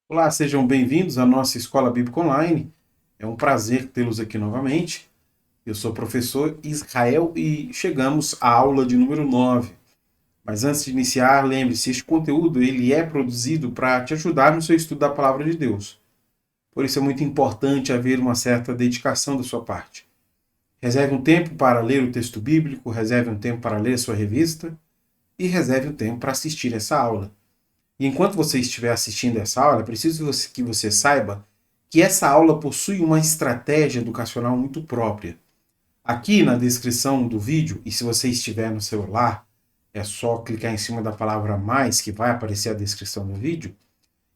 Olá, sejam bem-vindos à nossa Escola Bíblica Online. É um prazer tê-los aqui novamente. Eu sou o professor Israel e chegamos à aula de número 9. Mas antes de iniciar, lembre-se, este conteúdo ele é produzido para te ajudar no seu estudo da Palavra de Deus. Por isso é muito importante haver uma certa dedicação da sua parte. Reserve um tempo para ler o texto bíblico, reserve um tempo para ler a sua revista e reserve um tempo para assistir essa aula. E enquanto você estiver assistindo essa aula, é preciso que você saiba que essa aula possui uma estratégia educacional muito própria. Aqui na descrição do vídeo, e se você estiver no celular, é só clicar em cima da palavra mais que vai aparecer a descrição do vídeo.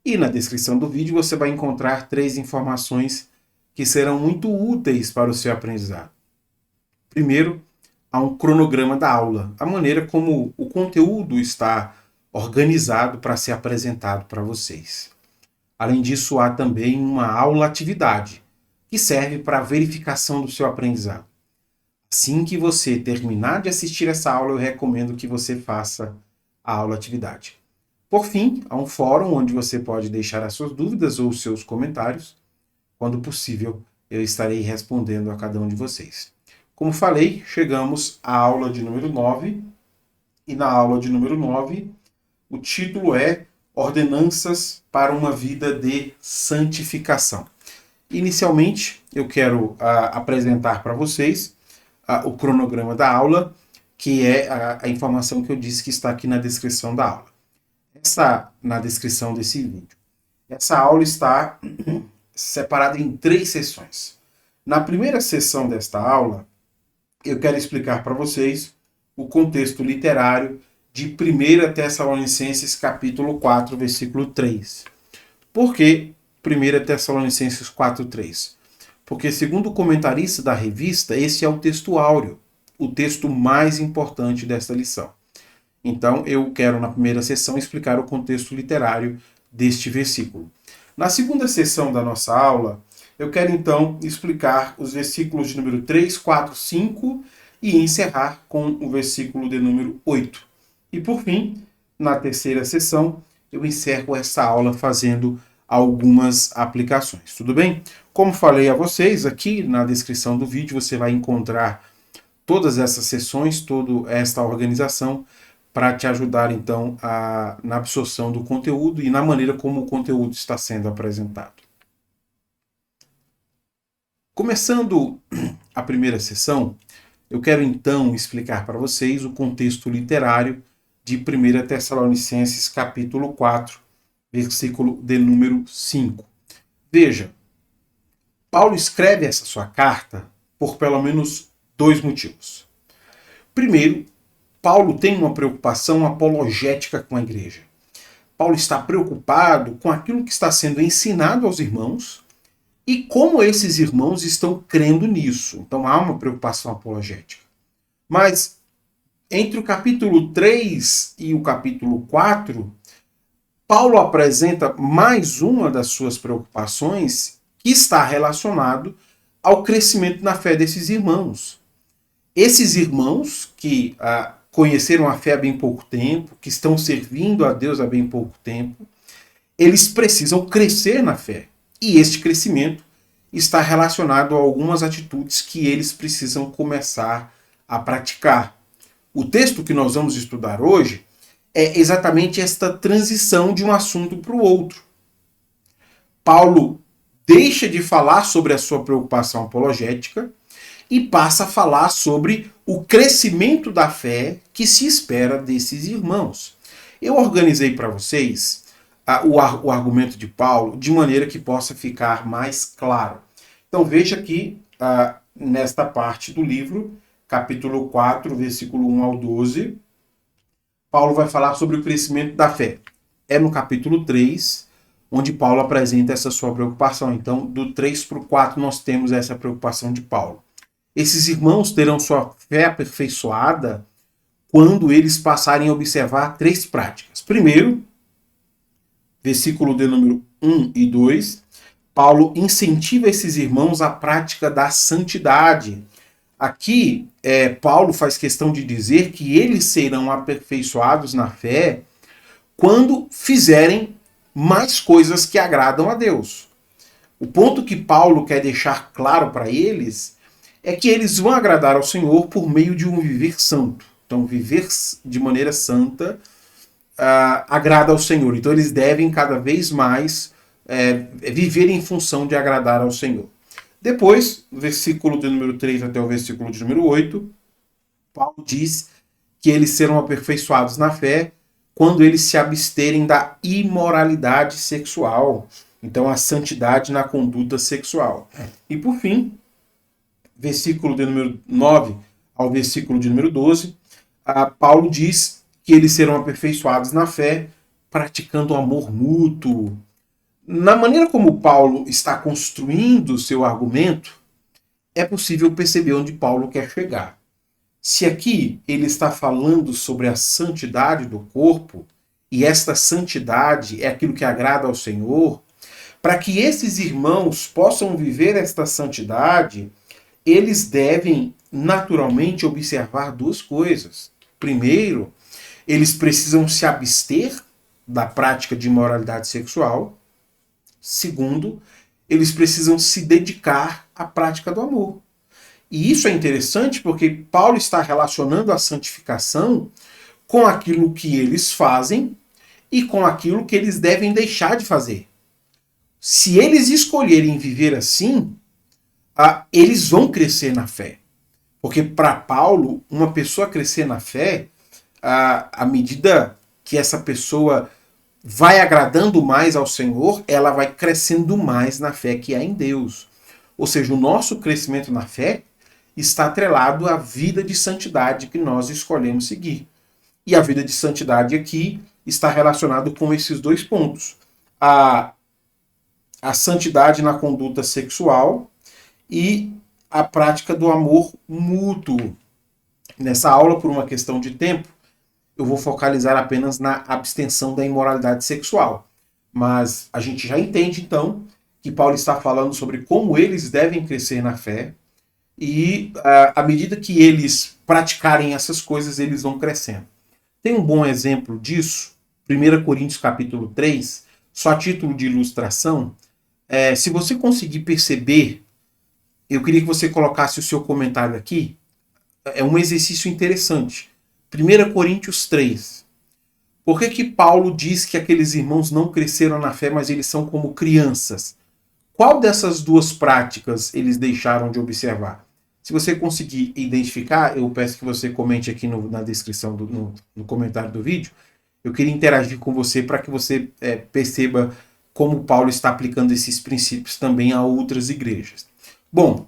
E na descrição do vídeo você vai encontrar 3 informações que serão muito úteis para o seu aprendizado. Primeiro, há um cronograma da aula, a maneira como o conteúdo está organizado para ser apresentado para vocês. Além disso, há também uma aula-atividade, que serve para a verificação do seu aprendizado. Assim que você terminar de assistir essa aula, eu recomendo que você faça a aula-atividade. Por fim, há um fórum onde você pode deixar as suas dúvidas ou os seus comentários. Quando possível, eu estarei respondendo a cada um de vocês. Como falei, chegamos à aula de número 9, e na aula de número 9, o título é Ordenanças para uma Vida de Santificação. Inicialmente, eu quero apresentar para vocês o cronograma da aula, que é a informação que eu disse que está aqui na descrição da aula. Na descrição desse vídeo. Essa aula está separada em 3 sessões. Na primeira sessão desta aula, eu quero explicar para vocês o contexto literário de 1 Tessalonicenses capítulo 4, versículo 3. Por que 1 Tessalonicenses 4, 3? Porque, segundo o comentarista da revista, esse é o texto áureo, o texto mais importante desta lição. Então, eu quero, na primeira sessão, explicar o contexto literário deste versículo. Na segunda sessão da nossa aula, eu quero, então, explicar os versículos de número 3, 4, 5 e encerrar com o versículo de número 8. E, por fim, na terceira sessão, eu encerro essa aula fazendo algumas aplicações. Tudo bem? Como falei a vocês, aqui na descrição do vídeo você vai encontrar todas essas sessões, toda esta organização para te ajudar, então, na absorção do conteúdo e na maneira como o conteúdo está sendo apresentado. Começando a primeira sessão, eu quero, então, explicar para vocês o contexto literário de 1 Tessalonicenses capítulo 4, versículo de número 5. Veja, Paulo escreve essa sua carta por pelo menos 2 motivos. Primeiro, Paulo tem uma preocupação apologética com a igreja. Paulo está preocupado com aquilo que está sendo ensinado aos irmãos e como esses irmãos estão crendo nisso. Então há uma preocupação apologética. Mas entre o capítulo 3 e o capítulo 4, Paulo apresenta mais uma das suas preocupações que está relacionado ao crescimento na fé desses irmãos. Esses irmãos que conheceram a fé há bem pouco tempo, que estão servindo a Deus há bem pouco tempo, eles precisam crescer na fé. E este crescimento está relacionado a algumas atitudes que eles precisam começar a praticar. O texto que nós vamos estudar hoje é exatamente esta transição de um assunto para o outro. Paulo deixa de falar sobre a sua preocupação apologética e passa a falar sobre o crescimento da fé que se espera desses irmãos. Eu organizei para vocês o argumento de Paulo de maneira que possa ficar mais claro. Então veja aqui, nesta parte do livro, capítulo 4, versículo 1 ao 12, Paulo vai falar sobre o crescimento da fé. É no capítulo 3, onde Paulo apresenta essa sua preocupação. Então, do 3 para o 4, nós temos essa preocupação de Paulo. Esses irmãos terão sua fé aperfeiçoada quando eles passarem a observar 3 práticas. Primeiro, versículo de número 1 e 2, Paulo incentiva esses irmãos à prática da santidade. Aqui, Paulo faz questão de dizer que eles serão aperfeiçoados na fé quando fizerem mas coisas que agradam a Deus. O ponto que Paulo quer deixar claro para eles é que eles vão agradar ao Senhor por meio de um viver santo. Então, viver de maneira santa agrada ao Senhor. Então, eles devem cada vez mais viver em função de agradar ao Senhor. Depois, do versículo de número 3 até o versículo de número 8, Paulo diz que eles serão aperfeiçoados na fé quando eles se absterem da imoralidade sexual. Então, a santidade na conduta sexual. E por fim, versículo de número 9 ao versículo de número 12, Paulo diz que eles serão aperfeiçoados na fé praticando amor mútuo. Na maneira como Paulo está construindo o seu argumento, é possível perceber onde Paulo quer chegar. Se aqui ele está falando sobre a santidade do corpo, e esta santidade é aquilo que agrada ao Senhor, para que esses irmãos possam viver esta santidade, eles devem naturalmente observar duas coisas. Primeiro, eles precisam se abster da prática de imoralidade sexual. Segundo, eles precisam se dedicar à prática do amor. E isso é interessante porque Paulo está relacionando a santificação com aquilo que eles fazem e com aquilo que eles devem deixar de fazer. Se eles escolherem viver assim, eles vão crescer na fé. Porque para Paulo, uma pessoa crescer na fé, à medida que essa pessoa vai agradando mais ao Senhor, ela vai crescendo mais na fé que há em Deus. Ou seja, o nosso crescimento na fé está atrelado à vida de santidade que nós escolhemos seguir. E a vida de santidade aqui está relacionado com esses dois pontos. A santidade na conduta sexual e a prática do amor mútuo. Nessa aula, por uma questão de tempo, eu vou focalizar apenas na abstenção da imoralidade sexual. Mas a gente já entende, então, que Paulo está falando sobre como eles devem crescer na fé e, à medida que eles praticarem essas coisas, eles vão crescendo. Tem um bom exemplo disso, 1 Coríntios capítulo 3, só a título de ilustração. Se você conseguir perceber, eu queria que você colocasse o seu comentário aqui. É um exercício interessante. 1 Coríntios 3. Por que Paulo diz que aqueles irmãos não cresceram na fé, mas eles são como crianças? Qual dessas duas práticas eles deixaram de observar? Se você conseguir identificar, eu peço que você comente aqui na descrição, no comentário do vídeo. Eu queria interagir com você para que você perceba como Paulo está aplicando esses princípios também a outras igrejas. Bom,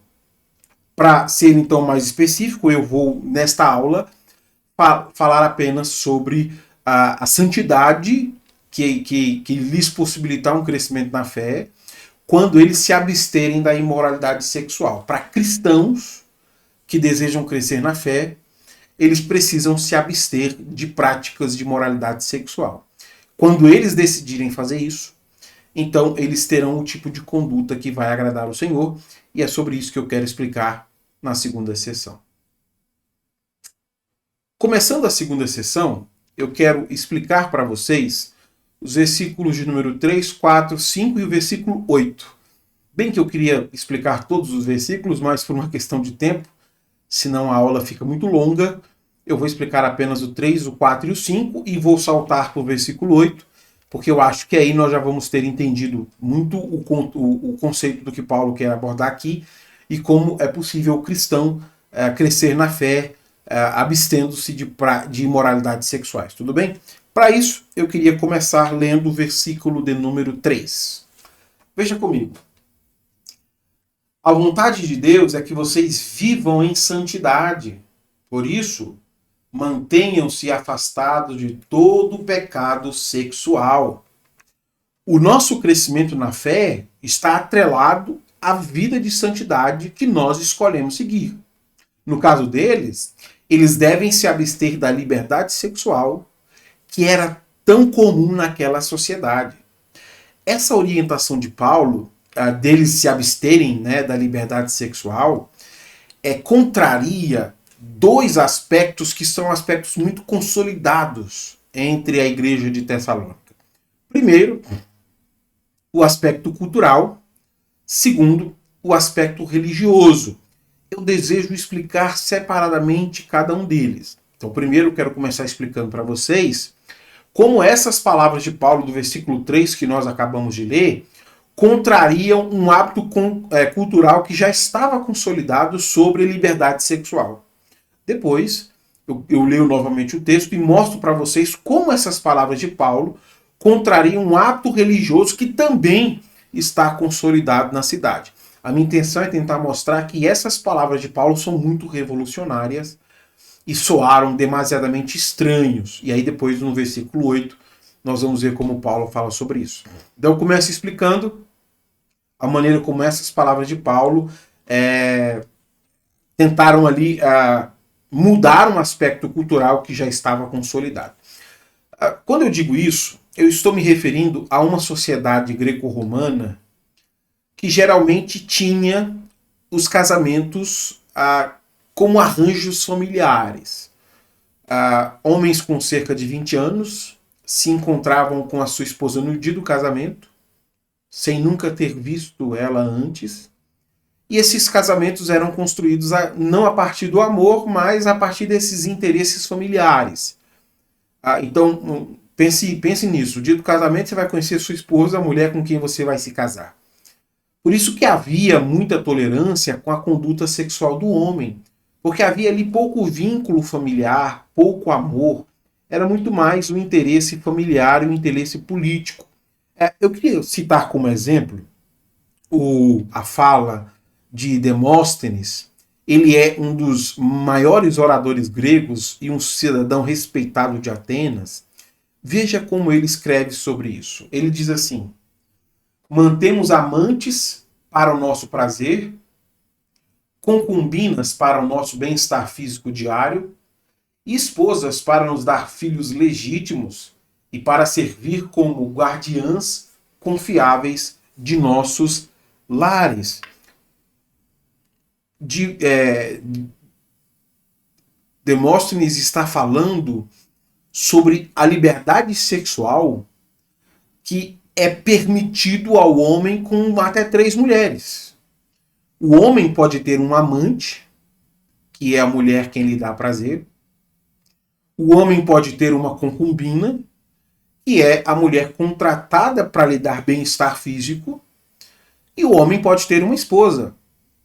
para ser então mais específico, eu vou, nesta aula, falar apenas sobre a santidade que lhes possibilitar um crescimento na fé quando eles se absterem da imoralidade sexual. Para cristãos que desejam crescer na fé, eles precisam se abster de práticas de moralidade sexual. Quando eles decidirem fazer isso, então eles terão o tipo de conduta que vai agradar ao Senhor, e é sobre isso que eu quero explicar na segunda sessão. Começando a segunda sessão, eu quero explicar para vocês os versículos de número 3, 4, 5 e o versículo 8. Bem que eu queria explicar todos os versículos, mas por uma questão de tempo, senão a aula fica muito longa, eu vou explicar apenas o 3, o 4 e o 5 e vou saltar para o versículo 8, porque eu acho que aí nós já vamos ter entendido muito o conceito do que Paulo quer abordar aqui e como é possível o cristão crescer na fé, abstendo-se de imoralidades sexuais. Tudo bem? Para isso, eu queria começar lendo o versículo de número 3. Veja comigo. A vontade de Deus é que vocês vivam em santidade. Por isso, mantenham-se afastados de todo pecado sexual. O nosso crescimento na fé está atrelado à vida de santidade que nós escolhemos seguir. No caso deles, eles devem se abster da liberdade sexual que era tão comum naquela sociedade. Essa orientação de Paulo, deles se absterem, da liberdade sexual, contraria dois aspectos que são aspectos muito consolidados entre a igreja de Tessalônica. Primeiro, o aspecto cultural. Segundo, o aspecto religioso. Eu desejo explicar separadamente cada um deles. Então, primeiro eu quero começar explicando para vocês como essas palavras de Paulo do versículo 3 que nós acabamos de ler contrariam um hábito cultural que já estava consolidado sobre liberdade sexual. Depois, eu leio novamente o texto e mostro para vocês como essas palavras de Paulo contrariam um hábito religioso que também está consolidado na cidade. A minha intenção é tentar mostrar que essas palavras de Paulo são muito revolucionárias e soaram demasiadamente estranhos. E aí depois, no versículo 8, nós vamos ver como Paulo fala sobre isso. Então eu começo explicando a maneira como essas palavras de Paulo tentaram ali mudar um aspecto cultural que já estava consolidado. Quando eu digo isso, eu estou me referindo a uma sociedade greco-romana que geralmente tinha os casamentos como arranjos familiares. Homens com cerca de 20 anos se encontravam com a sua esposa no dia do casamento, sem nunca ter visto ela antes. E esses casamentos eram construídos não a partir do amor, mas a partir desses interesses familiares. Então, pense nisso. No dia do casamento você vai conhecer sua esposa, a mulher com quem você vai se casar. Por isso que havia muita tolerância com a conduta sexual do homem. Porque havia ali pouco vínculo familiar, pouco amor. Era muito mais o interesse familiar e o interesse político. Eu queria citar como exemplo a fala de Demóstenes. Ele é um dos maiores oradores gregos e um cidadão respeitado de Atenas. Veja como ele escreve sobre isso. Ele diz assim: mantemos amantes para o nosso prazer, concubinas para o nosso bem-estar físico diário, e esposas para nos dar filhos legítimos e para servir como guardiãs confiáveis de nossos lares. Demóstenes está falando sobre a liberdade sexual que é permitido ao homem com até 3 mulheres. O homem pode ter um amante, que é a mulher quem lhe dá prazer. O homem pode ter uma concubina, que é a mulher contratada para lhe dar bem-estar físico. E o homem pode ter uma esposa,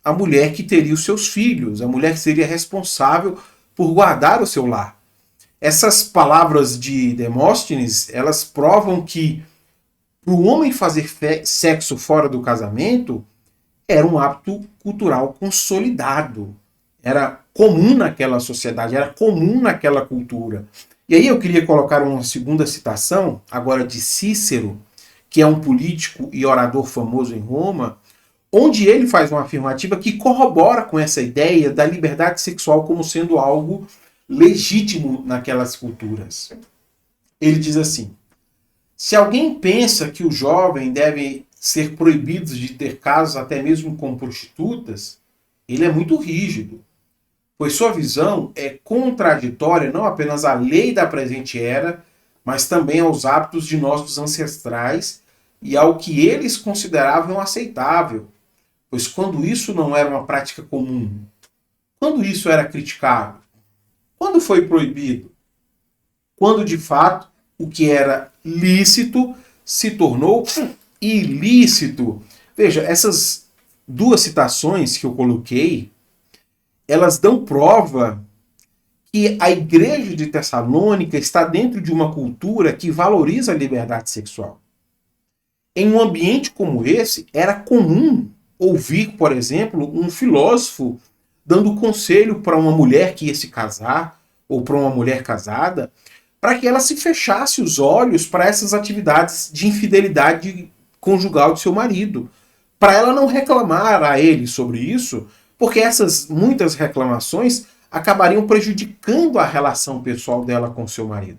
a mulher que teria os seus filhos, a mulher que seria responsável por guardar o seu lar. Essas palavras de Demóstenes, elas provam que para o homem fazer sexo fora do casamento era um hábito cultural consolidado. Era comum naquela sociedade, era comum naquela cultura. E aí eu queria colocar uma segunda citação, agora de Cícero, que é um político e orador famoso em Roma, onde ele faz uma afirmativa que corrobora com essa ideia da liberdade sexual como sendo algo legítimo naquelas culturas. Ele diz assim: se alguém pensa que o jovem deve ser proibido de ter casos até mesmo com prostitutas, ele é muito rígido, pois sua visão é contraditória não apenas à lei da presente era, mas também aos hábitos de nossos ancestrais e ao que eles consideravam aceitável, pois quando isso não era uma prática comum, quando isso era criticado, quando foi proibido, quando de fato o que era lícito se tornou ilícito. Veja, essas duas citações que eu coloquei, elas dão prova que a igreja de Tessalônica está dentro de uma cultura que valoriza a liberdade sexual. Em um ambiente como esse, era comum ouvir, por exemplo, um filósofo dando conselho para uma mulher que ia se casar, ou para uma mulher casada, para que ela se fechasse os olhos para essas atividades de infidelidade conjugal de seu marido, para ela não reclamar a ele sobre isso, porque essas muitas reclamações acabariam prejudicando a relação pessoal dela com seu marido.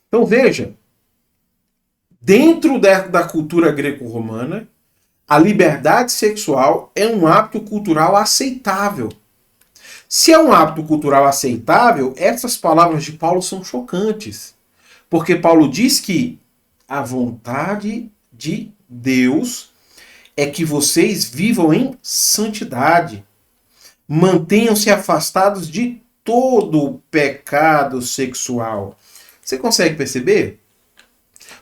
Então veja, dentro da cultura greco-romana, a liberdade sexual é um hábito cultural aceitável. Se é um hábito cultural aceitável, essas palavras de Paulo são chocantes. Porque Paulo diz que a vontade de Deus é que vocês vivam em santidade. Mantenham-se afastados de todo o pecado sexual. Você consegue perceber?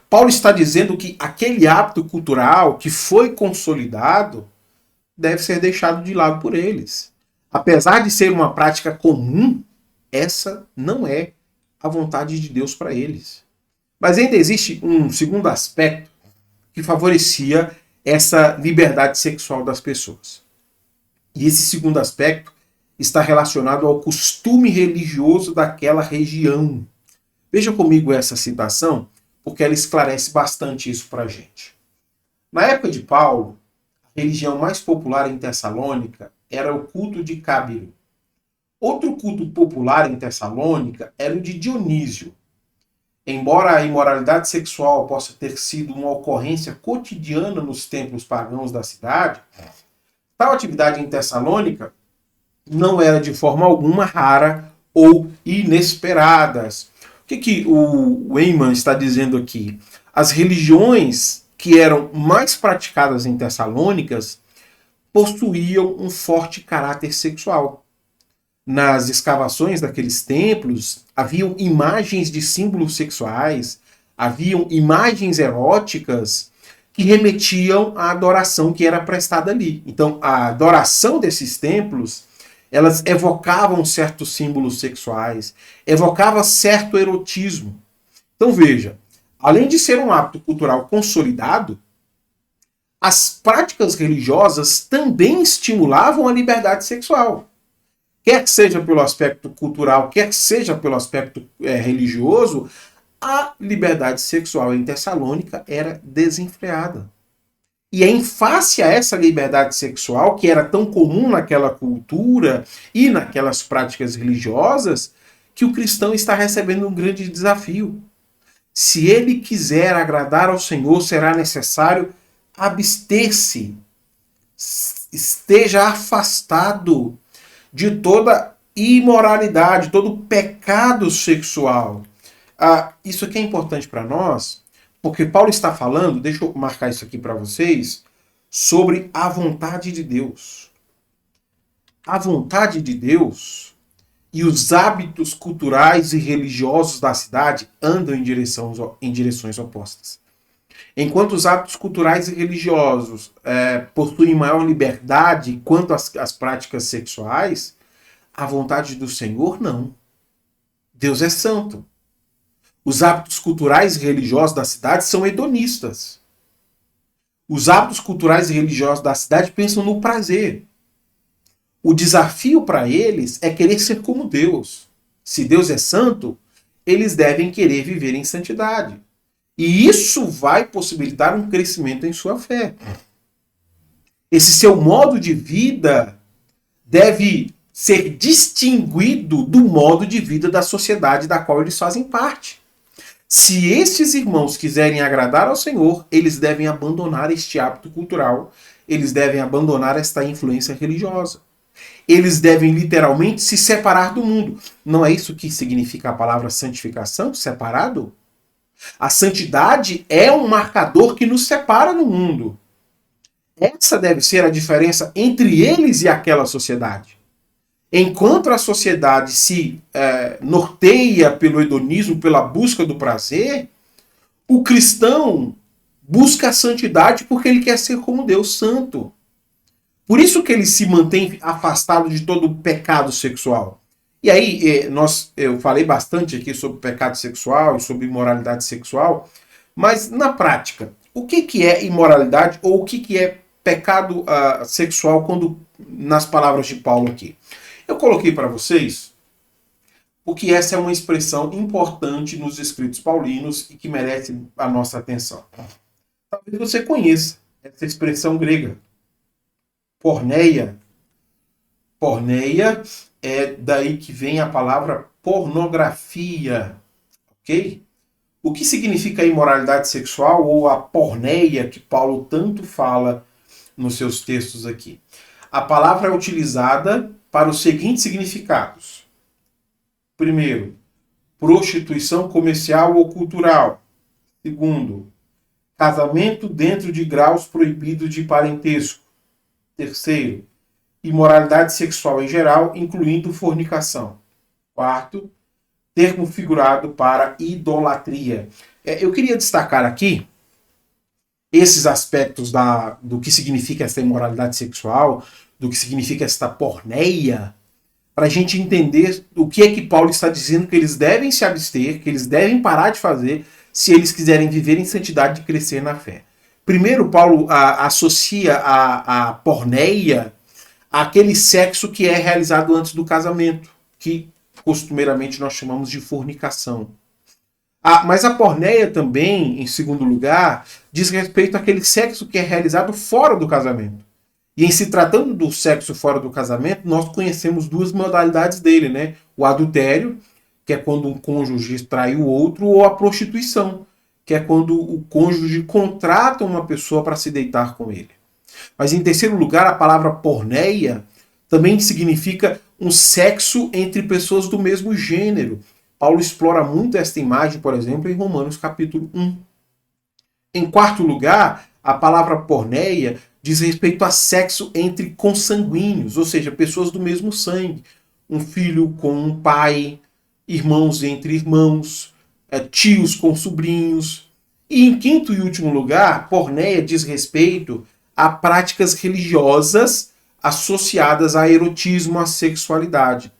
Paulo está dizendo que aquele hábito cultural que foi consolidado deve ser deixado de lado por eles. Apesar de ser uma prática comum, essa não é a vontade de Deus para eles. Mas ainda existe um segundo aspecto que favorecia essa liberdade sexual das pessoas. E esse segundo aspecto está relacionado ao costume religioso daquela região. Veja comigo essa citação, porque ela esclarece bastante isso para a gente. Na época de Paulo, a religião mais popular em Tessalônica era o culto de Cábiro. Outro culto popular em Tessalônica era o de Dionísio. Embora a imoralidade sexual possa ter sido uma ocorrência cotidiana nos templos pagãos da cidade, tal atividade em Tessalônica não era de forma alguma rara ou inesperada. O que o Weyman está dizendo aqui? As religiões que eram mais praticadas em Tessalônicas possuíam um forte caráter sexual. Nas escavações daqueles templos, haviam imagens de símbolos sexuais, haviam imagens eróticas que remetiam à adoração que era prestada ali. Então, a adoração desses templos, elas evocavam certos símbolos sexuais, evocava certo erotismo. Então, veja, além de ser um hábito cultural consolidado, as práticas religiosas também estimulavam a liberdade sexual. Quer seja pelo aspecto cultural, quer seja pelo aspecto religioso, a liberdade sexual em Tessalônica era desenfreada. E é em face a essa liberdade sexual, que era tão comum naquela cultura e naquelas práticas religiosas, que o cristão está recebendo um grande desafio. Se ele quiser agradar ao Senhor, será necessário abster-se, esteja afastado de toda imoralidade, todo pecado sexual. Isso aqui é importante para nós, porque Paulo está falando, deixa eu marcar isso aqui para vocês, sobre a vontade de Deus. A vontade de Deus e os hábitos culturais e religiosos da cidade andam em direções opostas. Enquanto os hábitos culturais e religiosos possuem maior liberdade quanto às práticas sexuais, a vontade do Senhor não. Deus é santo. Os hábitos culturais e religiosos da cidade são hedonistas. Os hábitos culturais e religiosos da cidade pensam no prazer. O desafio para eles é querer ser como Deus. Se Deus é santo, eles devem querer viver em santidade. E isso vai possibilitar um crescimento em sua fé. Esse seu modo de vida deve ser distinguido do modo de vida da sociedade da qual eles fazem parte. Se estes irmãos quiserem agradar ao Senhor, eles devem abandonar este hábito cultural, eles devem abandonar esta influência religiosa. Eles devem literalmente se separar do mundo. Não é isso que significa a palavra santificação? Separado? A santidade é um marcador que nos separa do mundo. Essa deve ser a diferença entre eles e aquela sociedade. Enquanto a sociedade se norteia pelo hedonismo, pela busca do prazer, o cristão busca a santidade porque ele quer ser como Deus, santo. Por isso que ele se mantém afastado de todo o pecado sexual. E aí, eu falei bastante aqui sobre pecado sexual e sobre imoralidade sexual, mas na prática, o que é imoralidade ou o que é pecado sexual nas palavras de Paulo aqui? Eu coloquei para vocês porque essa é uma expressão importante nos escritos paulinos e que merece a nossa atenção. Talvez você conheça essa expressão grega, porneia. Porneia é daí que vem a palavra pornografia, ok? O que significa a imoralidade sexual ou a porneia que Paulo tanto fala nos seus textos aqui? A palavra é utilizada para os seguintes significados. Primeiro, prostituição comercial ou cultural. Segundo, casamento dentro de graus proibidos de parentesco. Terceiro, imoralidade sexual em geral, incluindo fornicação. Quarto, termo figurado para idolatria. Eu queria destacar aqui esses aspectos do que significa essa imoralidade sexual, do que significa esta porneia, para a gente entender o que é que Paulo está dizendo que eles devem se abster, que eles devem parar de fazer se eles quiserem viver em santidade e crescer na fé. Primeiro, Paulo associa a porneia àquele sexo que é realizado antes do casamento, que costumeiramente nós chamamos de fornicação. Mas a porneia também, em segundo lugar, diz respeito àquele sexo que é realizado fora do casamento. E em se tratando do sexo fora do casamento, nós conhecemos duas modalidades dele, né? O adultério, que é quando um cônjuge trai o outro, ou a prostituição, que é quando o cônjuge contrata uma pessoa para se deitar com ele. Mas em terceiro lugar, a palavra porneia também significa um sexo entre pessoas do mesmo gênero. Paulo explora muito esta imagem, por exemplo, em Romanos capítulo 1. Em quarto lugar, a palavra porneia diz respeito a sexo entre consanguíneos, ou seja, pessoas do mesmo sangue. Um filho com um pai, irmãos entre irmãos, tios com sobrinhos. E em quinto e último lugar, porneia diz respeito a práticas religiosas associadas a erotismo, à sexualidade.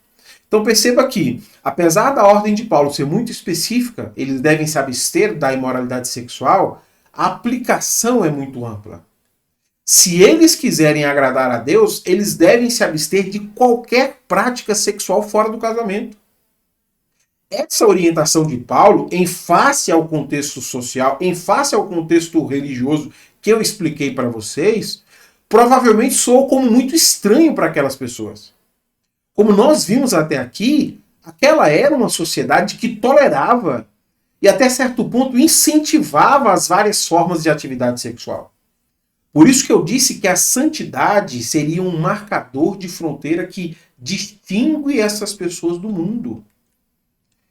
Então perceba que, apesar da ordem de Paulo ser muito específica, eles devem se abster da imoralidade sexual, a aplicação é muito ampla. Se eles quiserem agradar a Deus, eles devem se abster de qualquer prática sexual fora do casamento. Essa orientação de Paulo, em face ao contexto social, em face ao contexto religioso que eu expliquei para vocês, provavelmente soou como muito estranho para aquelas pessoas. Como nós vimos até aqui, aquela era uma sociedade que tolerava e até certo ponto incentivava as várias formas de atividade sexual. Por isso que eu disse que a santidade seria um marcador de fronteira que distingue essas pessoas do mundo.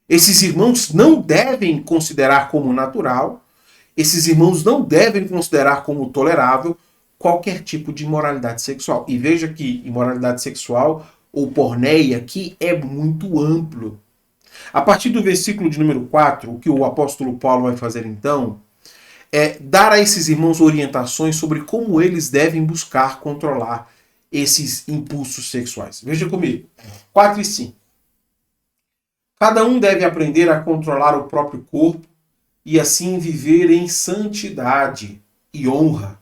Esses irmãos não devem considerar como natural, esses irmãos não devem considerar como tolerável qualquer tipo de imoralidade sexual. E veja que imoralidade sexual ou porneia aqui é muito amplo. A partir do versículo de número 4, o que o apóstolo Paulo vai fazer então é dar a esses irmãos orientações sobre como eles devem buscar controlar esses impulsos sexuais. Veja comigo. 4 e 5. Cada um deve aprender a controlar o próprio corpo e assim viver em santidade e honra,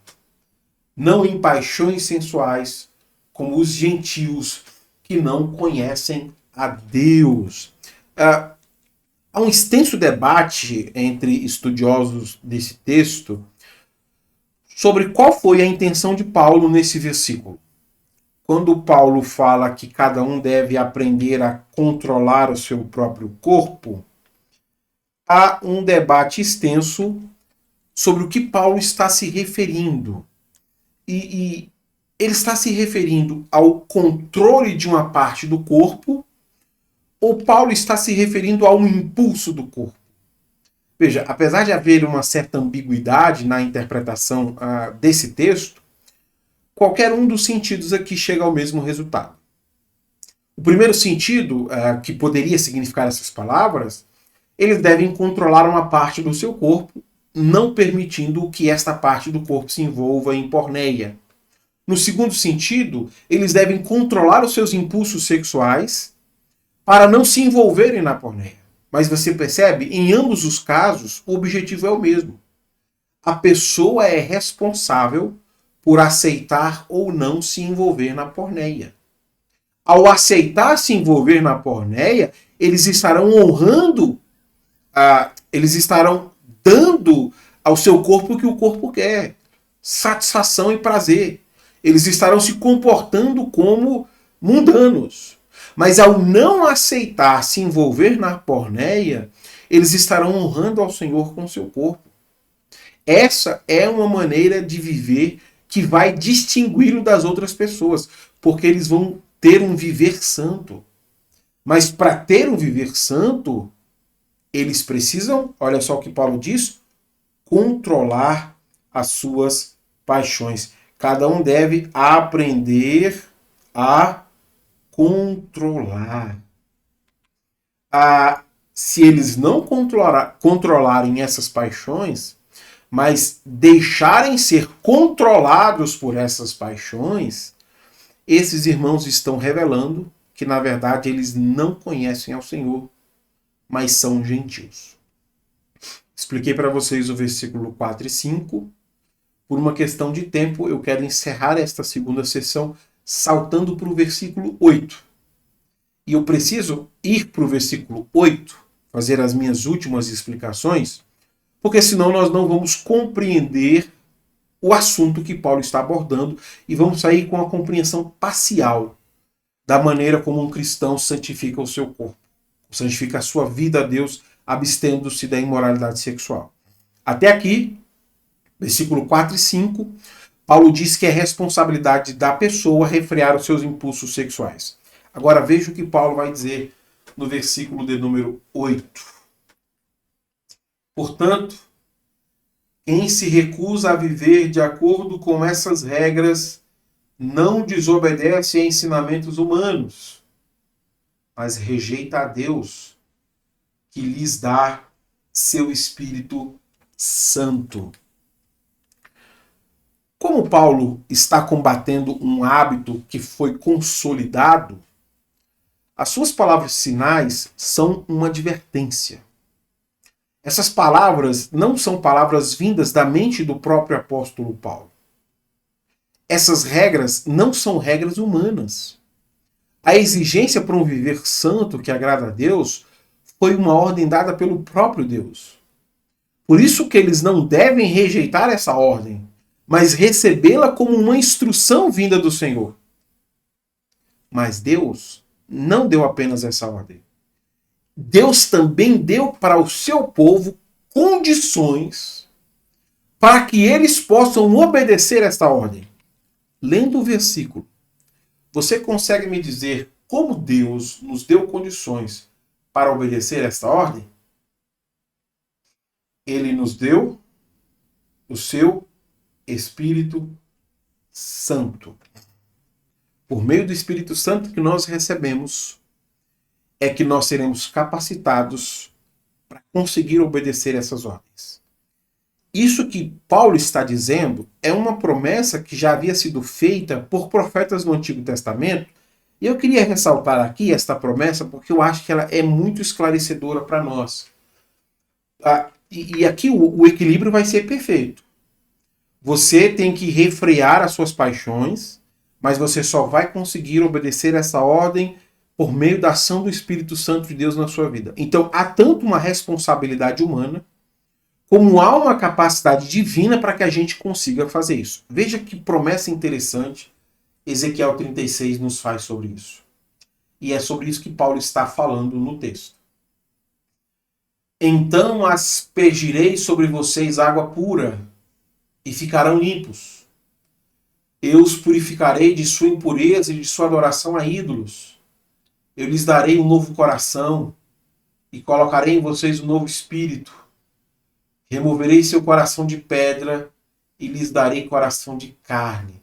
não em paixões sensuais, como os gentios que não conhecem a Deus. Há um extenso debate entre estudiosos desse texto sobre qual foi a intenção de Paulo nesse versículo. Quando Paulo fala que cada um deve aprender a controlar o seu próprio corpo, há um debate extenso sobre o que Paulo está se referindo. E ele está se referindo ao controle de uma parte do corpo, ou Paulo está se referindo a um impulso do corpo? Veja, apesar de haver uma certa ambiguidade na interpretação desse texto, qualquer um dos sentidos aqui chega ao mesmo resultado. O primeiro sentido, que poderia significar essas palavras, eles devem controlar uma parte do seu corpo, não permitindo que esta parte do corpo se envolva em porneia. No segundo sentido, eles devem controlar os seus impulsos sexuais para não se envolverem na porneia. Mas você percebe, em ambos os casos, o objetivo é o mesmo. A pessoa é responsável por aceitar ou não se envolver na porneia. Ao aceitar se envolver na porneia, eles estarão honrando, eles estarão dando ao seu corpo o que o corpo quer, satisfação e prazer. Eles estarão se comportando como mundanos. Mas ao não aceitar se envolver na porneia, eles estarão honrando ao Senhor com o seu corpo. Essa é uma maneira de viver que vai distingui-lo das outras pessoas, porque eles vão ter um viver santo. Mas para ter um viver santo, eles precisam, olha só o que Paulo diz, controlar as suas paixões. Cada um deve aprender a controlar. Se eles não controlarem essas paixões, mas deixarem ser controlados por essas paixões, esses irmãos estão revelando que, na verdade, eles não conhecem ao Senhor, mas são gentios. Expliquei para vocês o versículo 4 e 5. Por uma questão de tempo, eu quero encerrar esta segunda sessão saltando para o versículo 8. E eu preciso ir para o versículo 8, fazer as minhas últimas explicações, porque senão nós não vamos compreender o assunto que Paulo está abordando e vamos sair com a compreensão parcial da maneira como um cristão santifica o seu corpo, santifica a sua vida a Deus, abstendo-se da imoralidade sexual. Até aqui, versículo 4 e 5, Paulo diz que é responsabilidade da pessoa refrear os seus impulsos sexuais. Agora veja o que Paulo vai dizer no versículo de número 8. Portanto, quem se recusa a viver de acordo com essas regras não desobedece a ensinamentos humanos, mas rejeita a Deus, que lhes dá seu Espírito Santo. Como Paulo está combatendo um hábito que foi consolidado, as suas palavras finais são uma advertência. Essas palavras não são palavras vindas da mente do próprio apóstolo Paulo. Essas regras não são regras humanas. A exigência para um viver santo que agrada a Deus foi uma ordem dada pelo próprio Deus. Por isso que eles não devem rejeitar essa ordem, mas recebê-la como uma instrução vinda do Senhor. Mas Deus não deu apenas essa ordem. Deus também deu para o seu povo condições para que eles possam obedecer esta ordem. Lendo o versículo, você consegue me dizer como Deus nos deu condições para obedecer esta ordem? Ele nos deu o seu Espírito Santo. Por meio do Espírito Santo que nós recebemos, é que nós seremos capacitados para conseguir obedecer essas ordens. Isso que Paulo está dizendo é uma promessa que já havia sido feita por profetas no Antigo Testamento, e eu queria ressaltar aqui esta promessa porque eu acho que ela é muito esclarecedora para nós. E aqui o equilíbrio vai ser perfeito. Você tem que refrear as suas paixões, mas você só vai conseguir obedecer essa ordem por meio da ação do Espírito Santo de Deus na sua vida. Então, há tanto uma responsabilidade humana, como há uma capacidade divina para que a gente consiga fazer isso. Veja que promessa interessante Ezequiel 36 nos faz sobre isso. E é sobre isso que Paulo está falando no texto. Então aspergirei sobre vocês água pura, e ficarão limpos. Eu os purificarei de sua impureza e de sua adoração a ídolos. Eu lhes darei um novo coração, e colocarei em vocês um novo espírito. Removerei seu coração de pedra, e lhes darei coração de carne.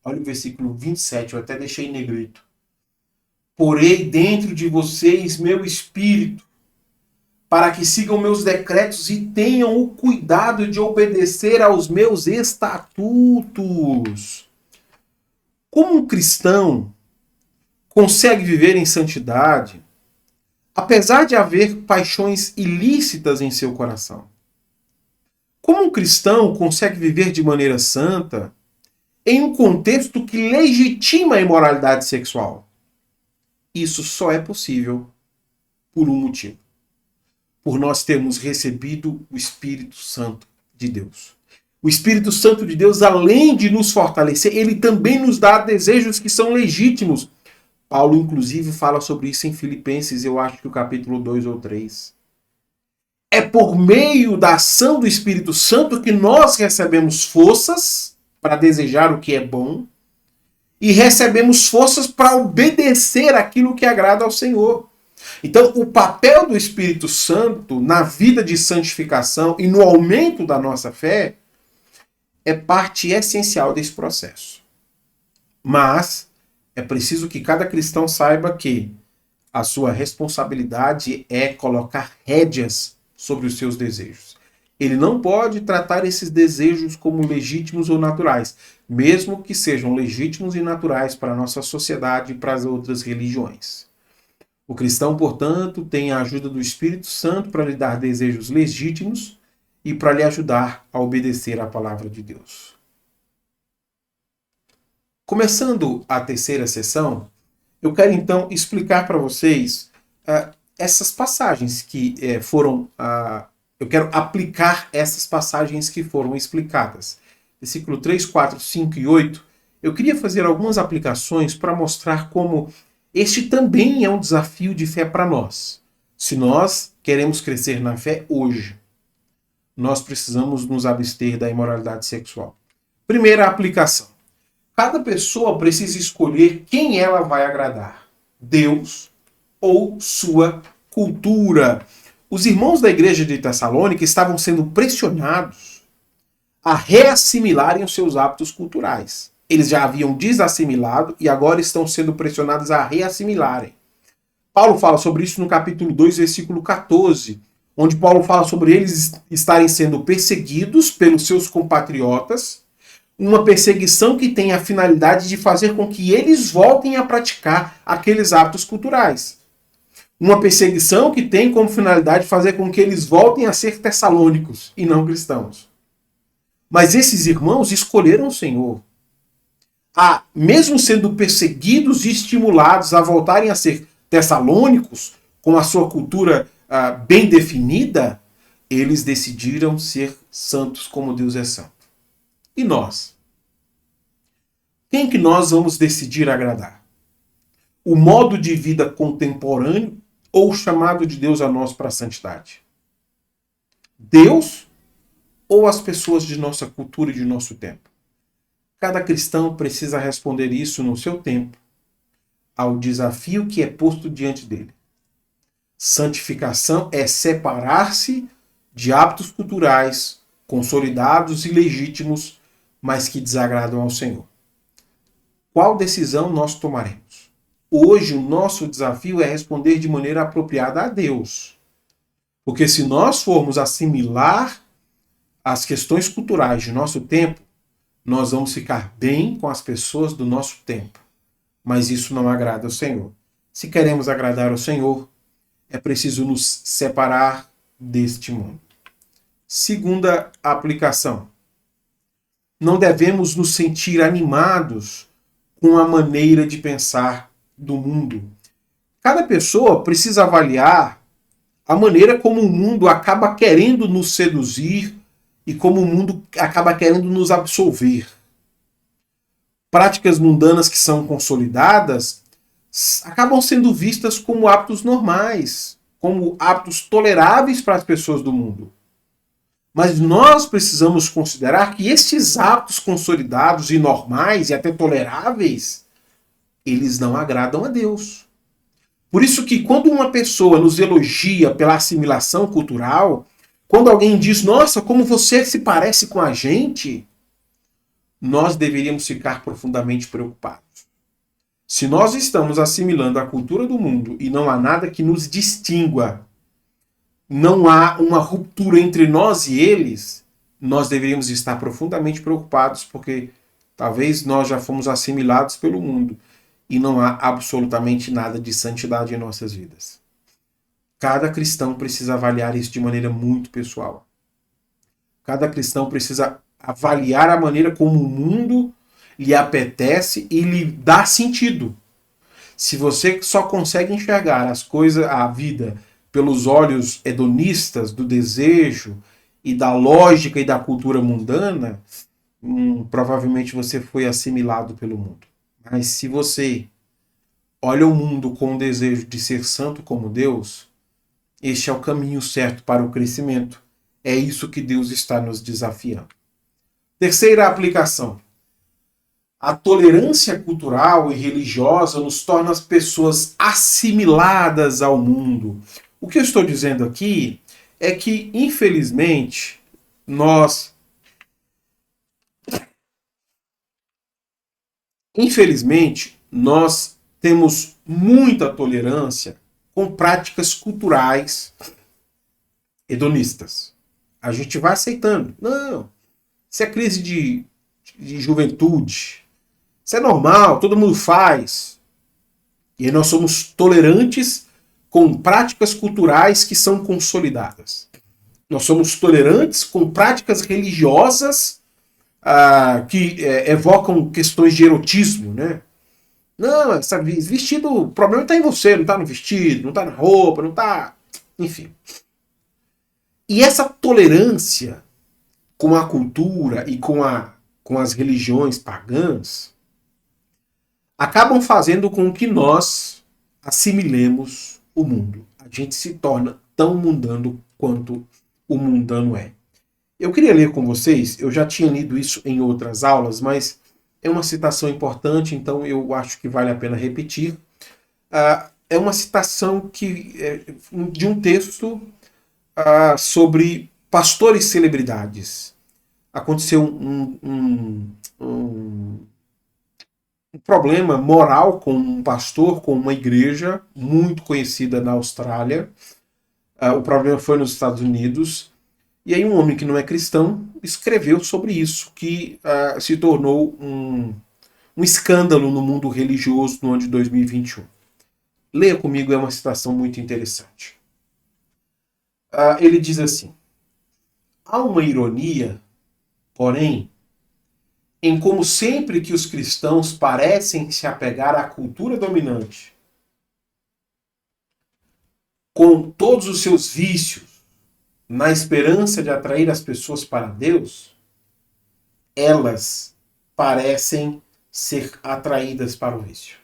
Olha o versículo 27, eu até deixei em negrito. Porei dentro de vocês meu espírito, para que sigam meus decretos e tenham o cuidado de obedecer aos meus estatutos. Como um cristão consegue viver em santidade, apesar de haver paixões ilícitas em seu coração? Como um cristão consegue viver de maneira santa em um contexto que legitima a imoralidade sexual? Isso só é possível por um motivo. Por nós termos recebido o Espírito Santo de Deus. O Espírito Santo de Deus, além de nos fortalecer, ele também nos dá desejos que são legítimos. Paulo, inclusive, fala sobre isso em Filipenses, eu acho que o capítulo 2 ou 3. É por meio da ação do Espírito Santo que nós recebemos forças para desejar o que é bom e recebemos forças para obedecer aquilo que agrada ao Senhor. Então, o papel do Espírito Santo na vida de santificação e no aumento da nossa fé é parte essencial desse processo. Mas é preciso que cada cristão saiba que a sua responsabilidade é colocar rédeas sobre os seus desejos. Ele não pode tratar esses desejos como legítimos ou naturais, mesmo que sejam legítimos e naturais para a nossa sociedade e para as outras religiões. O cristão, portanto, tem a ajuda do Espírito Santo para lhe dar desejos legítimos e para lhe ajudar a obedecer à palavra de Deus. Começando a terceira sessão, eu quero então explicar para vocês essas passagens que foram... eu quero aplicar essas passagens que foram explicadas. Versículo 3, 4, 5 e 8. Eu queria fazer algumas aplicações para mostrar como este também é um desafio de fé para nós. Se nós queremos crescer na fé hoje, nós precisamos nos abster da imoralidade sexual. Primeira aplicação. Cada pessoa precisa escolher quem ela vai agradar, Deus ou sua cultura. Os irmãos da igreja de Tessalônica estavam sendo pressionados a reassimilarem os seus hábitos culturais. Eles já haviam desassimilado e agora estão sendo pressionados a reassimilarem. Paulo fala sobre isso no capítulo 2, versículo 14, onde Paulo fala sobre eles estarem sendo perseguidos pelos seus compatriotas, uma perseguição que tem a finalidade de fazer com que eles voltem a praticar aqueles hábitos culturais. Uma perseguição que tem como finalidade fazer com que eles voltem a ser tessalônicos e não cristãos. Mas esses irmãos escolheram o Senhor. Mesmo sendo perseguidos e estimulados a voltarem a ser tessalônicos, com a sua cultura bem definida, eles decidiram ser santos como Deus é santo. E nós? Quem que nós vamos decidir agradar? O modo de vida contemporâneo ou o chamado de Deus a nós para a santidade? Deus ou as pessoas de nossa cultura e de nosso tempo? Cada cristão precisa responder isso no seu tempo, ao desafio que é posto diante dele. Santificação é separar-se de hábitos culturais consolidados e legítimos, mas que desagradam ao Senhor. Qual decisão nós tomaremos? Hoje o nosso desafio é responder de maneira apropriada a Deus. Porque se nós formos assimilar as questões culturais de nosso tempo, nós vamos ficar bem com as pessoas do nosso tempo. Mas isso não agrada ao Senhor. Se queremos agradar ao Senhor, é preciso nos separar deste mundo. Segunda aplicação. Não devemos nos sentir animados com a maneira de pensar do mundo. Cada pessoa precisa avaliar a maneira como o mundo acaba querendo nos seduzir e como o mundo acaba querendo nos absolver. Práticas mundanas que são consolidadas acabam sendo vistas como hábitos normais, como hábitos toleráveis para as pessoas do mundo. Mas nós precisamos considerar que estes hábitos consolidados e normais e até toleráveis, eles não agradam a Deus. Por isso que quando uma pessoa nos elogia pela assimilação cultural, quando alguém diz, nossa, como você se parece com a gente, nós deveríamos ficar profundamente preocupados. Se nós estamos assimilando a cultura do mundo e não há nada que nos distingua, não há uma ruptura entre nós e eles, nós deveríamos estar profundamente preocupados, porque talvez nós já fomos assimilados pelo mundo e não há absolutamente nada de santidade em nossas vidas. Cada cristão precisa avaliar isso de maneira muito pessoal. Cada cristão precisa avaliar a maneira como o mundo lhe apetece e lhe dá sentido. Se você só consegue enxergar as coisas, a vida, pelos olhos hedonistas do desejo e da lógica e da cultura mundana, provavelmente você foi assimilado pelo mundo. Mas se você olha o mundo com o desejo de ser santo como Deus, este é o caminho certo para o crescimento. É isso que Deus está nos desafiando. Terceira aplicação. A tolerância cultural e religiosa nos torna as pessoas assimiladas ao mundo. O que eu estou dizendo aqui é que, infelizmente, nós Infelizmente, nós temos muita tolerância com práticas culturais hedonistas. A gente vai aceitando. Não, isso é crise de juventude. Isso é normal, todo mundo faz. E aí nós somos tolerantes com práticas culturais que são consolidadas. Nós somos tolerantes com práticas religiosas que evocam questões de erotismo, né? Não, essa vestido, o problema está em você, não está no vestido, não está na roupa, não está. Enfim. E essa tolerância com a cultura e com as religiões pagãs acabam fazendo com que nós assimilemos o mundo. A gente se torna tão mundano quanto o mundano é. Eu queria ler com vocês, eu já tinha lido isso em outras aulas, mas é uma citação importante, então eu acho que vale a pena repetir. É uma citação de um texto sobre pastores celebridades. Aconteceu um problema moral com um pastor, com uma igreja muito conhecida na Austrália. O problema foi nos Estados Unidos. E aí um homem que não é cristão escreveu sobre isso, que se tornou um escândalo no mundo religioso no ano de 2021. Leia comigo, é uma citação muito interessante. Ele diz assim: há uma ironia, porém, em como sempre que os cristãos parecem se apegar à cultura dominante, com todos os seus vícios, na esperança de atrair as pessoas para Deus, elas parecem ser atraídas para o vício.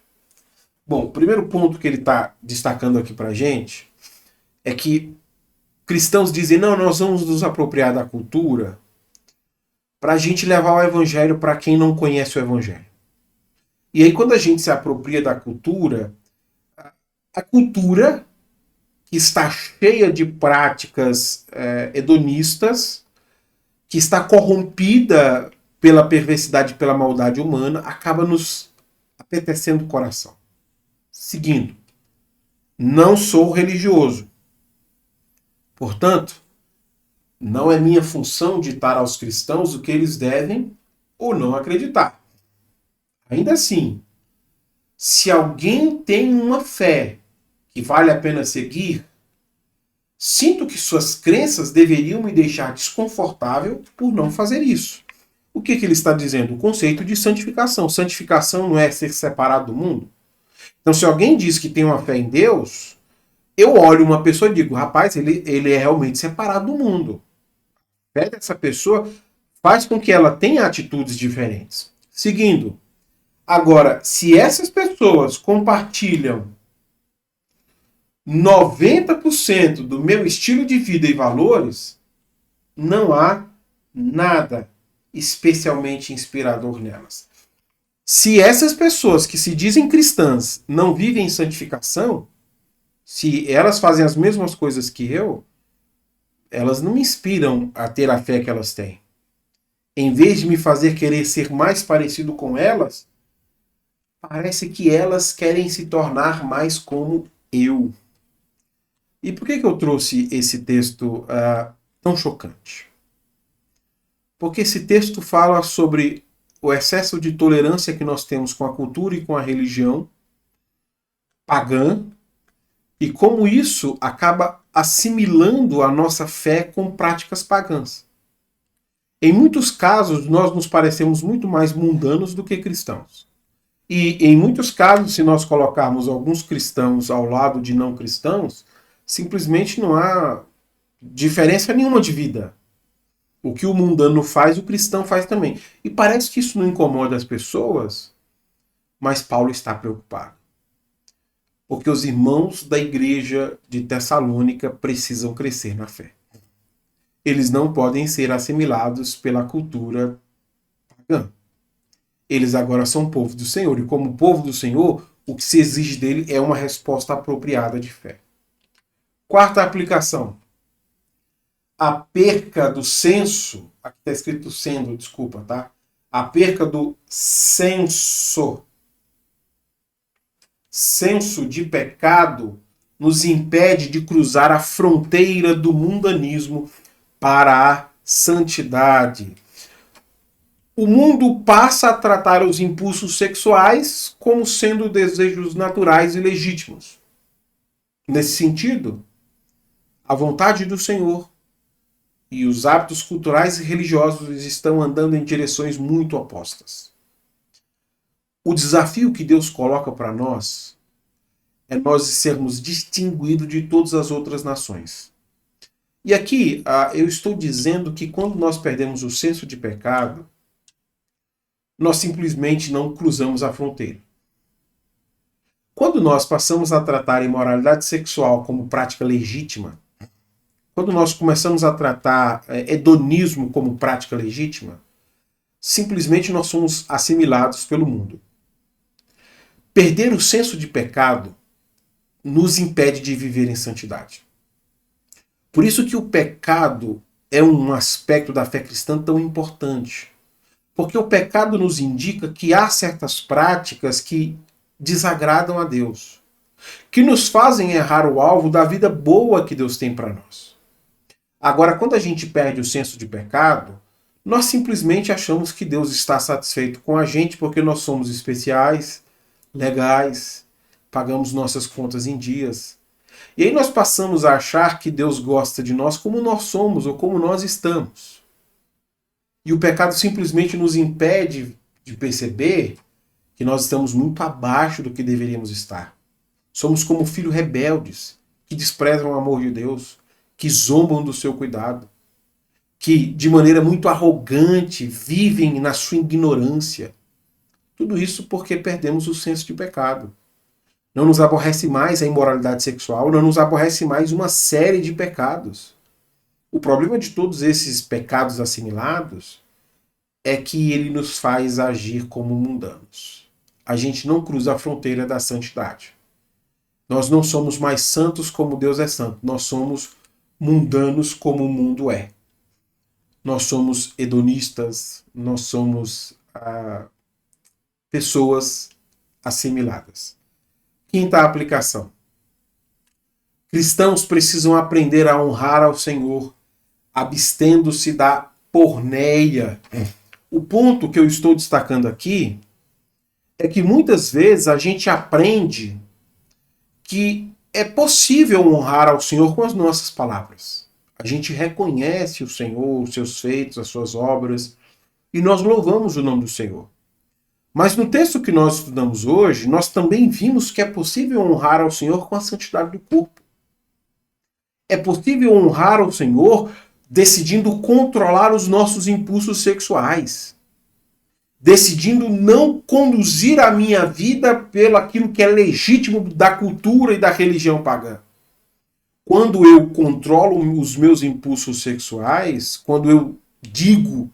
Bom, o primeiro ponto que ele está destacando aqui para a gente é que cristãos dizem, não, nós vamos nos apropriar da cultura para a gente levar o evangelho para quem não conhece o evangelho. E aí quando a gente se apropria da cultura, a cultura que está cheia de práticas hedonistas, que está corrompida pela perversidade e pela maldade humana, acaba nos apetecendo o coração. Seguindo, não sou religioso. Portanto, não é minha função ditar aos cristãos o que eles devem ou não acreditar. Ainda assim, se alguém tem uma fé que vale a pena seguir, sinto que suas crenças deveriam me deixar desconfortável por não fazer isso. O que ele está dizendo? O conceito de santificação. Santificação não é ser separado do mundo? Então, se alguém diz que tem uma fé em Deus, eu olho uma pessoa e digo, rapaz, ele é realmente separado do mundo. A fé dessa pessoa faz com que ela tenha atitudes diferentes. Seguindo. Agora, se essas pessoas compartilham 90% do meu estilo de vida e valores, não há nada especialmente inspirador nelas. Se essas pessoas que se dizem cristãs não vivem em santificação, se elas fazem as mesmas coisas que eu, elas não me inspiram a ter a fé que elas têm. Em vez de me fazer querer ser mais parecido com elas, parece que elas querem se tornar mais como eu. E por que eu trouxe esse texto tão chocante? Porque esse texto fala sobre o excesso de tolerância que nós temos com a cultura e com a religião pagã, e como isso acaba assimilando a nossa fé com práticas pagãs. Em muitos casos, nós nos parecemos muito mais mundanos do que cristãos. E em muitos casos, se nós colocarmos alguns cristãos ao lado de não cristãos, simplesmente não há diferença nenhuma de vida. O que o mundano faz, o cristão faz também. E parece que isso não incomoda as pessoas, mas Paulo está preocupado. Porque os irmãos da igreja de Tessalônica precisam crescer na fé. Eles não podem ser assimilados pela cultura pagã. Eles agora são povo do Senhor. E como povo do Senhor, o que se exige dele é uma resposta apropriada de fé. Quarta aplicação. A perca do senso, aqui está escrito sendo, desculpa, tá? A perca do senso de pecado nos impede de cruzar a fronteira do mundanismo para a santidade. O mundo passa a tratar os impulsos sexuais como sendo desejos naturais e legítimos. Nesse sentido, a vontade do Senhor e os hábitos culturais e religiosos estão andando em direções muito opostas. O desafio que Deus coloca para nós é nós sermos distinguidos de todas as outras nações. E aqui eu estou dizendo que quando nós perdemos o senso de pecado, nós simplesmente não cruzamos a fronteira. Quando nós passamos a tratar a imoralidade sexual como prática legítima, quando nós começamos a tratar hedonismo como prática legítima, simplesmente nós somos assimilados pelo mundo. Perder o senso de pecado nos impede de viver em santidade. Por isso que o pecado é um aspecto da fé cristã tão importante. Porque o pecado nos indica que há certas práticas que desagradam a Deus, que nos fazem errar o alvo da vida boa que Deus tem para nós. Agora, quando a gente perde o senso de pecado, nós simplesmente achamos que Deus está satisfeito com a gente porque nós somos especiais, legais, pagamos nossas contas em dias. E aí nós passamos a achar que Deus gosta de nós como nós somos ou como nós estamos. E o pecado simplesmente nos impede de perceber que nós estamos muito abaixo do que deveríamos estar. Somos como filhos rebeldes, que desprezam o amor de Deus, que zombam do seu cuidado, que de maneira muito arrogante vivem na sua ignorância. Tudo isso porque perdemos o senso de pecado. Não nos aborrece mais a imoralidade sexual, não nos aborrece mais uma série de pecados. O problema de todos esses pecados assimilados é que ele nos faz agir como mundanos. A gente não cruza a fronteira da santidade. Nós não somos mais santos como Deus é santo. Nós somos mundanos como o mundo é. Nós somos hedonistas, nós somos pessoas assimiladas. Quinta aplicação. Cristãos precisam aprender a honrar ao Senhor, abstendo-se da porneia. O ponto que eu estou destacando aqui é que muitas vezes a gente aprende que é possível honrar ao Senhor com as nossas palavras. A gente reconhece o Senhor, os seus feitos, as suas obras, e nós louvamos o nome do Senhor. Mas no texto que nós estudamos hoje, nós também vimos que é possível honrar ao Senhor com a santidade do corpo. É possível honrar ao Senhor decidindo controlar os nossos impulsos sexuais. Decidindo não conduzir a minha vida pelo aquilo que é legítimo da cultura e da religião pagã. Quando eu controlo os meus impulsos sexuais, quando eu digo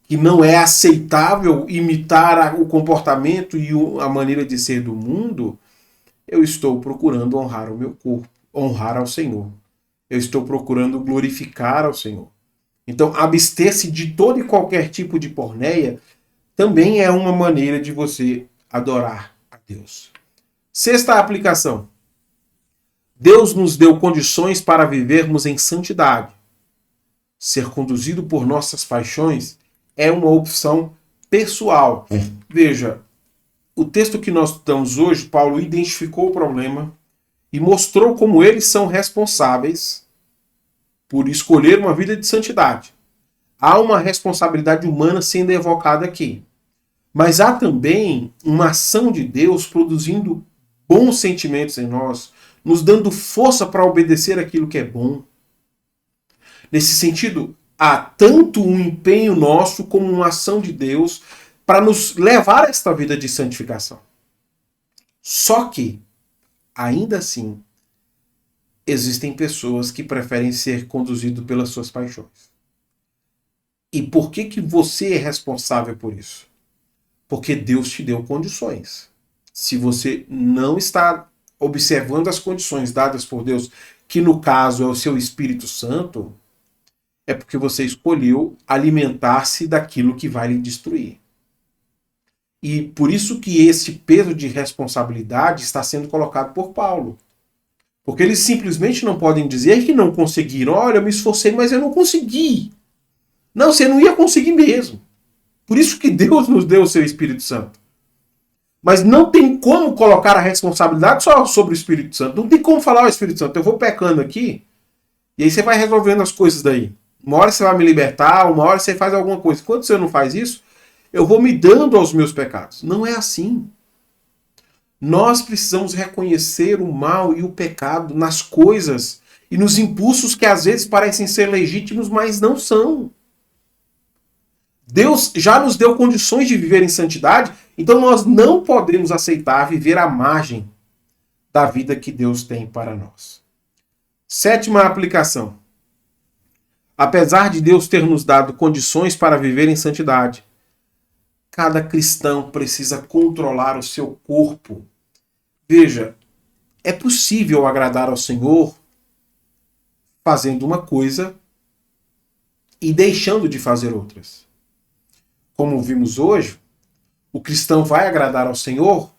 que não é aceitável imitar o comportamento e a maneira de ser do mundo, eu estou procurando honrar o meu corpo, honrar ao Senhor. Eu estou procurando glorificar ao Senhor. Então, abster-se de todo e qualquer tipo de porneia também é uma maneira de você adorar a Deus. Sexta aplicação. Deus nos deu condições para vivermos em santidade. Ser conduzido por nossas paixões é uma opção pessoal. Veja, o texto que nós estudamos hoje, Paulo identificou o problema e mostrou como eles são responsáveis por escolher uma vida de santidade. Há uma responsabilidade humana sendo evocada aqui. Mas há também uma ação de Deus produzindo bons sentimentos em nós, nos dando força para obedecer aquilo que é bom. Nesse sentido, há tanto um empenho nosso como uma ação de Deus para nos levar a esta vida de santificação. Só que, ainda assim, existem pessoas que preferem ser conduzidos pelas suas paixões. E por que você é responsável por isso? Porque Deus te deu condições. Se você não está observando as condições dadas por Deus, que no caso é o seu Espírito Santo, é porque você escolheu alimentar-se daquilo que vai lhe destruir. E por isso que esse peso de responsabilidade está sendo colocado por Paulo. Porque eles simplesmente não podem dizer que não conseguiram. Olha, eu me esforcei, mas eu não consegui. Não, você não ia conseguir mesmo. Por isso que Deus nos deu o seu Espírito Santo. Mas não tem como colocar a responsabilidade só sobre o Espírito Santo. Não tem como falar ao Espírito Santo, eu vou pecando aqui, e aí você vai resolvendo as coisas daí. Uma hora você vai me libertar, uma hora você faz alguma coisa. Quando você não faz isso, eu vou me dando aos meus pecados. Não é assim. Nós precisamos reconhecer o mal e o pecado nas coisas e nos impulsos que às vezes parecem ser legítimos, mas não são. Deus já nos deu condições de viver em santidade, então nós não podemos aceitar viver à margem da vida que Deus tem para nós. Sétima aplicação. Apesar de Deus ter nos dado condições para viver em santidade, cada cristão precisa controlar o seu corpo. Veja, é possível agradar ao Senhor fazendo uma coisa e deixando de fazer outras. Como vimos hoje, o cristão vai agradar ao Senhor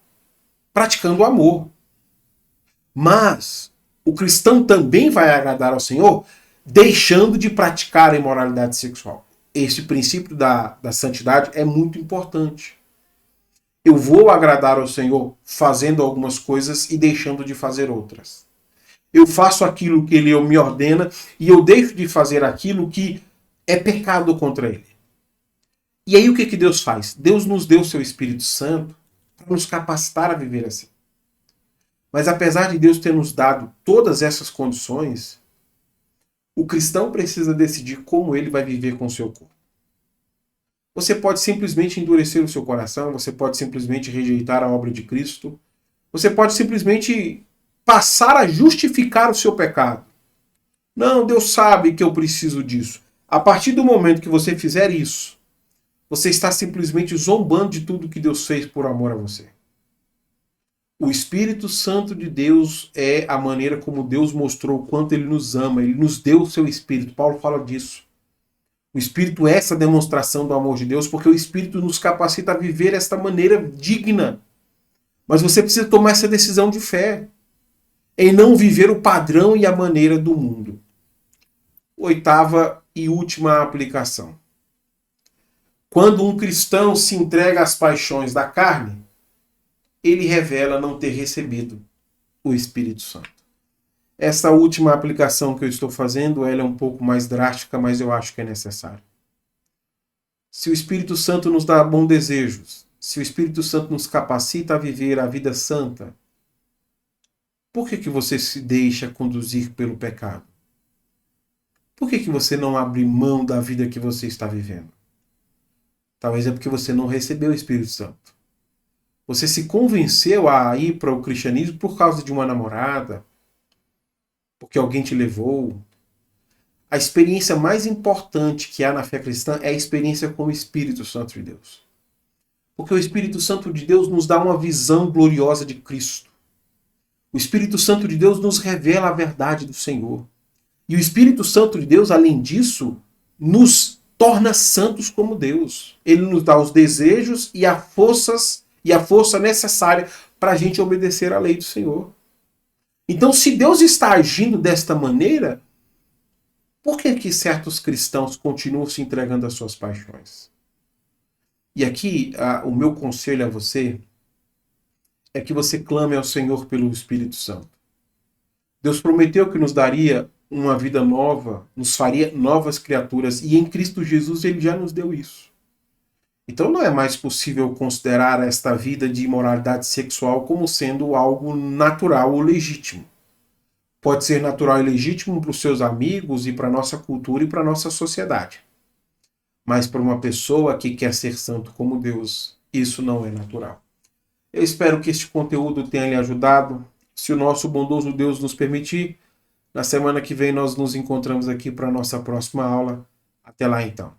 praticando o amor. Mas o cristão também vai agradar ao Senhor deixando de praticar a imoralidade sexual. Esse princípio da santidade é muito importante. Eu vou agradar ao Senhor fazendo algumas coisas e deixando de fazer outras. Eu faço aquilo que Ele me ordena e eu deixo de fazer aquilo que é pecado contra Ele. E aí o que Deus faz? Deus nos deu o seu Espírito Santo para nos capacitar a viver assim. Mas apesar de Deus ter nos dado todas essas condições, o cristão precisa decidir como ele vai viver com o seu corpo. Você pode simplesmente endurecer o seu coração, você pode simplesmente rejeitar a obra de Cristo, você pode simplesmente passar a justificar o seu pecado. Não, Deus sabe que eu preciso disso. A partir do momento que você fizer isso, você está simplesmente zombando de tudo que Deus fez por amor a você. O Espírito Santo de Deus é a maneira como Deus mostrou o quanto Ele nos ama. Ele nos deu o seu Espírito. Paulo fala disso. O Espírito é essa demonstração do amor de Deus, porque o Espírito nos capacita a viver esta maneira digna. Mas você precisa tomar essa decisão de fé, em não viver o padrão e a maneira do mundo. Oitava e última aplicação. Quando um cristão se entrega às paixões da carne, ele revela não ter recebido o Espírito Santo. Essa última aplicação que eu estou fazendo, ela é um pouco mais drástica, mas eu acho que é necessário. Se o Espírito Santo nos dá bons desejos, se o Espírito Santo nos capacita a viver a vida santa, por que você se deixa conduzir pelo pecado? Por que você não abre mão da vida que você está vivendo? Talvez é porque você não recebeu o Espírito Santo. Você se convenceu a ir para o cristianismo por causa de uma namorada, porque alguém te levou. A experiência mais importante que há na fé cristã é a experiência com o Espírito Santo de Deus. Porque o Espírito Santo de Deus nos dá uma visão gloriosa de Cristo. O Espírito Santo de Deus nos revela a verdade do Senhor. E o Espírito Santo de Deus, além disso, nos torna santos como Deus. Ele nos dá os desejos e a força necessária para a gente obedecer à lei do Senhor. Então, se Deus está agindo desta maneira, por que certos cristãos continuam se entregando às suas paixões? E aqui, o meu conselho a você é que você clame ao Senhor pelo Espírito Santo. Deus prometeu que nos daria uma vida nova, nos faria novas criaturas, e em Cristo Jesus Ele já nos deu isso. Então não é mais possível considerar esta vida de imoralidade sexual como sendo algo natural ou legítimo. Pode ser natural e legítimo para os seus amigos e para a nossa cultura e para a nossa sociedade. Mas para uma pessoa que quer ser santo como Deus, isso não é natural. Eu espero que este conteúdo tenha lhe ajudado. Se o nosso bondoso Deus nos permitir, na semana que vem nós nos encontramos aqui para a nossa próxima aula. Até lá então.